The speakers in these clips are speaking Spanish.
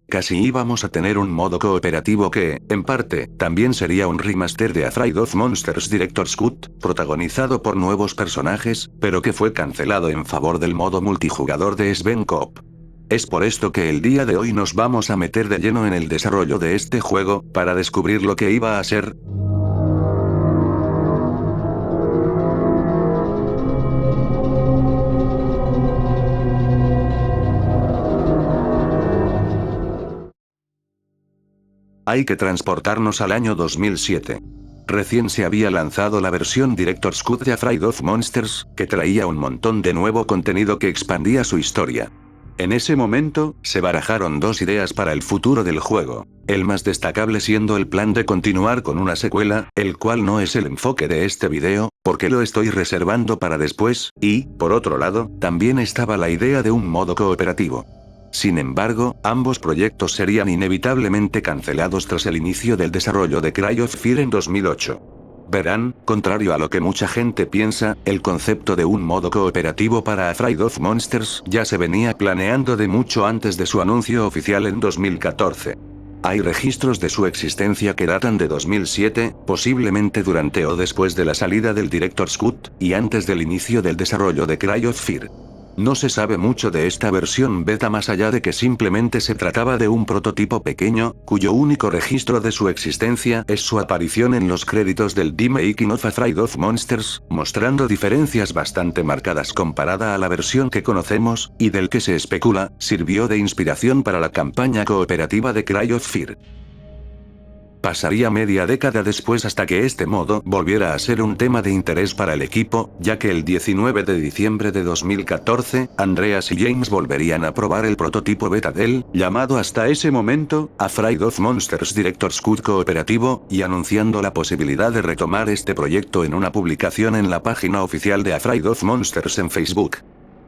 casi íbamos a tener un modo cooperativo que, en parte, también sería un remaster de Afraid of Monsters Director's Cut, protagonizado por nuevos personajes, pero que fue cancelado en favor del modo multijugador de Sven Cop. Es por esto que el día de hoy nos vamos a meter de lleno en el desarrollo de este juego, para descubrir lo que iba a ser. Hay que transportarnos al año 2007. Recién se había lanzado la versión Director's Cut de Afraid of Monsters, que traía un montón de nuevo contenido que expandía su historia. En ese momento, se barajaron dos ideas para el futuro del juego. El más destacable siendo el plan de continuar con una secuela, el cual no es el enfoque de este video, porque lo estoy reservando para después, y, por otro lado, también estaba la idea de un modo cooperativo. Sin embargo, ambos proyectos serían inevitablemente cancelados tras el inicio del desarrollo de Cry of Fear en 2008. Verán, contrario a lo que mucha gente piensa, el concepto de un modo cooperativo para Afraid of Monsters ya se venía planeando de mucho antes de su anuncio oficial en 2014. Hay registros de su existencia que datan de 2007, posiblemente durante o después de la salida del Director's Cut, y antes del inicio del desarrollo de Cry of Fear. No se sabe mucho de esta versión beta más allá de que simplemente se trataba de un prototipo pequeño, cuyo único registro de su existencia es su aparición en los créditos del The Making of Afraid of Monsters, mostrando diferencias bastante marcadas comparada a la versión que conocemos, y del que se especula, sirvió de inspiración para la campaña cooperativa de Cry of Fear. Pasaría media década después hasta que este modo volviera a ser un tema de interés para el equipo, ya que el 19 de diciembre de 2014, Andreas y James volverían a probar el prototipo beta del, llamado hasta ese momento, Afraid of Monsters Director's Cut Cooperativo, y anunciando la posibilidad de retomar este proyecto en una publicación en la página oficial de Afraid of Monsters en Facebook.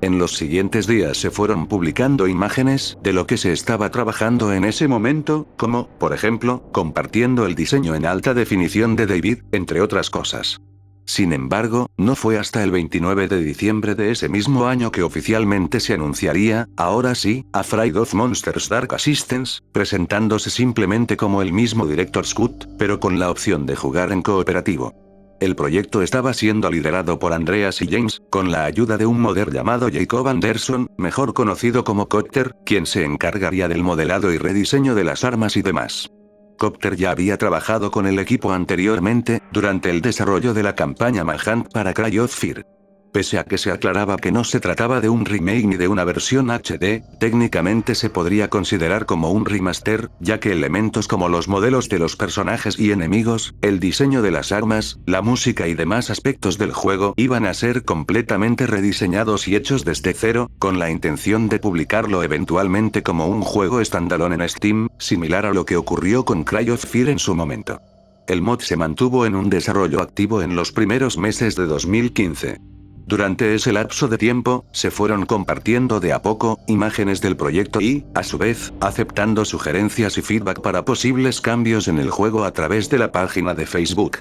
En los siguientes días se fueron publicando imágenes de lo que se estaba trabajando en ese momento, como, por ejemplo, compartiendo el diseño en alta definición de David, entre otras cosas. Sin embargo, no fue hasta el 29 de diciembre de ese mismo año que oficialmente se anunciaría, ahora sí, Afraid of Monsters Dark Assistance, presentándose simplemente como el mismo Director's Cut, pero con la opción de jugar en cooperativo. El proyecto estaba siendo liderado por Andreas y James, con la ayuda de un modder llamado Jacob Anderson, mejor conocido como Copter, quien se encargaría del modelado y rediseño de las armas y demás. Copter ya había trabajado con el equipo anteriormente, durante el desarrollo de la campaña Manhunt para Cry of Fear. Pese a que se aclaraba que no se trataba de un remake ni de una versión HD, técnicamente se podría considerar como un remaster, ya que elementos como los modelos de los personajes y enemigos, el diseño de las armas, la música y demás aspectos del juego iban a ser completamente rediseñados y hechos desde cero, con la intención de publicarlo eventualmente como un juego standalone en Steam, similar a lo que ocurrió con Cry of Fear en su momento. El mod se mantuvo en un desarrollo activo en los primeros meses de 2015. Durante ese lapso de tiempo, se fueron compartiendo de a poco imágenes del proyecto y, a su vez, aceptando sugerencias y feedback para posibles cambios en el juego a través de la página de Facebook.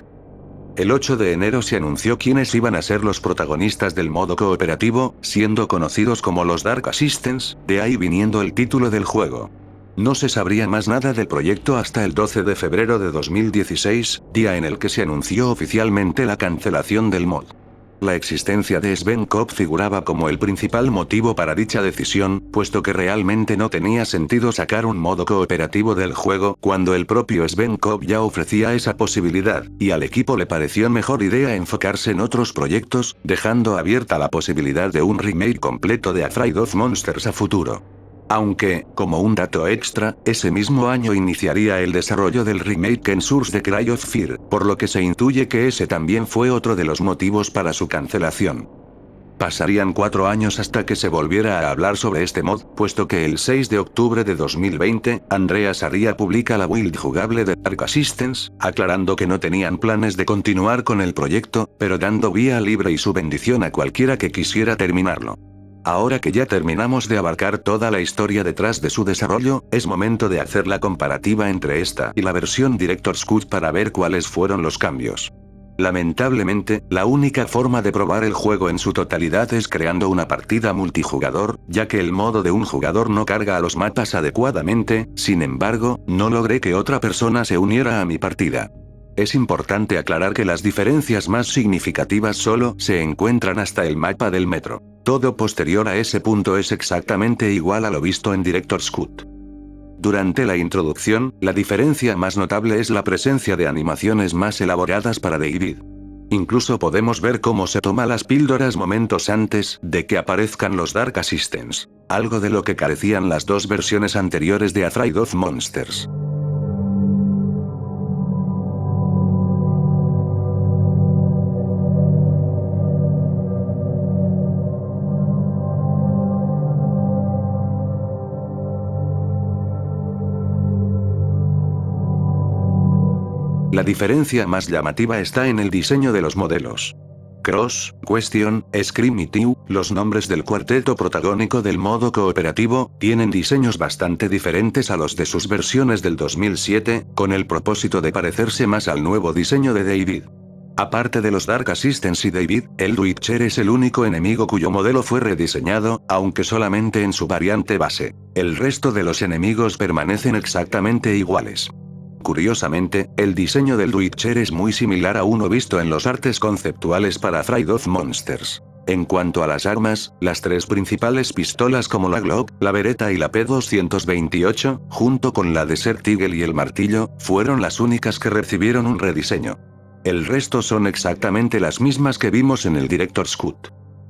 El 8 de enero se anunció quiénes iban a ser los protagonistas del modo cooperativo, siendo conocidos como los Dark Assistants, de ahí viniendo el título del juego. No se sabría más nada del proyecto hasta el 12 de febrero de 2016, día en el que se anunció oficialmente la cancelación del mod. La existencia de Sven Cop figuraba como el principal motivo para dicha decisión, puesto que realmente no tenía sentido sacar un modo cooperativo del juego cuando el propio Sven Cop ya ofrecía esa posibilidad, y al equipo le pareció mejor idea enfocarse en otros proyectos, dejando abierta la posibilidad de un remake completo de Afraid of Monsters a futuro. Aunque, como un dato extra, ese mismo año iniciaría el desarrollo del remake en Source de Cry of Fear, por lo que se intuye que ese también fue otro de los motivos para su cancelación. Pasarían 4 años hasta que se volviera a hablar sobre este mod, puesto que el 6 de octubre de 2020, Andreas Aria publica la build jugable de Dark Assistance, aclarando que no tenían planes de continuar con el proyecto, pero dando vía libre y su bendición a cualquiera que quisiera terminarlo. Ahora que ya terminamos de abarcar toda la historia detrás de su desarrollo, es momento de hacer la comparativa entre esta y la versión Director's Cut para ver cuáles fueron los cambios. Lamentablemente, la única forma de probar el juego en su totalidad es creando una partida multijugador, ya que el modo de un jugador no carga a los mapas adecuadamente. Sin embargo, no logré que otra persona se uniera a mi partida. Es importante aclarar que las diferencias más significativas solo se encuentran hasta el mapa del metro. Todo posterior a ese punto es exactamente igual a lo visto en Director's Cut. Durante la introducción, la diferencia más notable es la presencia de animaciones más elaboradas para David. Incluso podemos ver cómo se toma las píldoras momentos antes de que aparezcan los Dark Assistants, algo de lo que carecían las dos versiones anteriores de Afraid of Monsters. La diferencia más llamativa está en el diseño de los modelos. Cross, Question, Scream y Tew, los nombres del cuarteto protagónico del modo cooperativo, tienen diseños bastante diferentes a los de sus versiones del 2007, con el propósito de parecerse más al nuevo diseño de David. Aparte de los Dark Assistants y David, el Witcher es el único enemigo cuyo modelo fue rediseñado, aunque solamente en su variante base. El resto de los enemigos permanecen exactamente iguales. Curiosamente, el diseño del Witcher es muy similar a uno visto en los artes conceptuales para Afraid of Monsters. En cuanto a las armas, las tres principales pistolas como la Glock, la Beretta y la P228, junto con la Desert Eagle y el martillo, fueron las únicas que recibieron un rediseño. El resto son exactamente las mismas que vimos en el Director's Cut.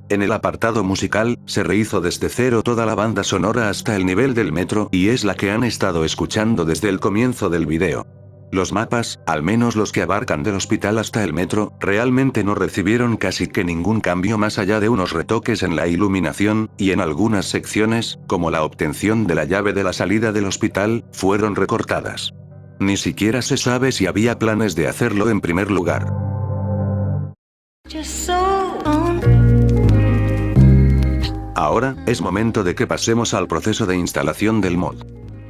En el apartado musical, se rehizo desde cero toda la banda sonora hasta el nivel del metro, y es la que han estado escuchando desde el comienzo del video. Los mapas, al menos los que abarcan del hospital hasta el metro, realmente no recibieron casi que ningún cambio más allá de unos retoques en la iluminación, y en algunas secciones, como la obtención de la llave de la salida del hospital, fueron recortadas. Ni siquiera se sabe si había planes de hacerlo en primer lugar. Ahora, es momento de que pasemos al proceso de instalación del mod.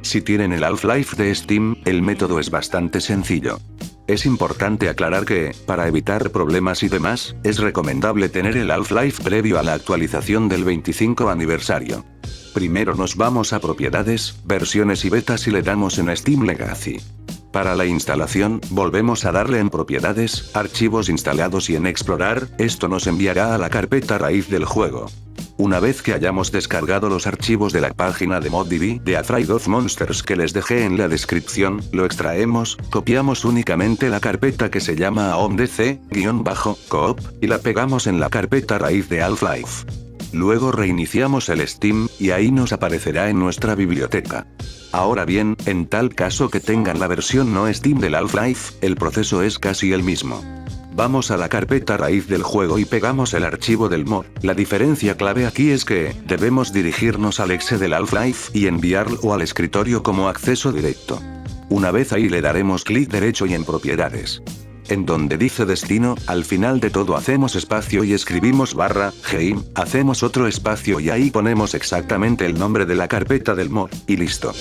Si tienen el Half-Life de Steam, el método es bastante sencillo. Es importante aclarar que, para evitar problemas y demás, es recomendable tener el Half-Life previo a la actualización del 25 aniversario. Primero nos vamos a Propiedades, Versiones y Betas y le damos en Steam Legacy. Para la instalación, volvemos a darle en Propiedades, Archivos instalados y en Explorar. Esto nos enviará a la carpeta raíz del juego. Una vez que hayamos descargado los archivos de la página de ModDB de Afraid of Monsters que les dejé en la descripción, lo extraemos, copiamos únicamente la carpeta que se llama aomdc-coop, y la pegamos en la carpeta raíz de Half-Life. Luego reiniciamos el Steam, y ahí nos aparecerá en nuestra biblioteca. Ahora bien, en tal caso que tengan la versión no Steam del Half-Life, el proceso es casi el mismo. Vamos a la carpeta raíz del juego y pegamos el archivo del mod. La diferencia clave aquí es que, debemos dirigirnos al exe del Half-Life y enviarlo al escritorio como acceso directo. Una vez ahí le daremos clic derecho y en Propiedades. En donde dice Destino, al final de todo hacemos espacio y escribimos /game, hacemos otro espacio y ahí ponemos exactamente el nombre de la carpeta del mod, y listo.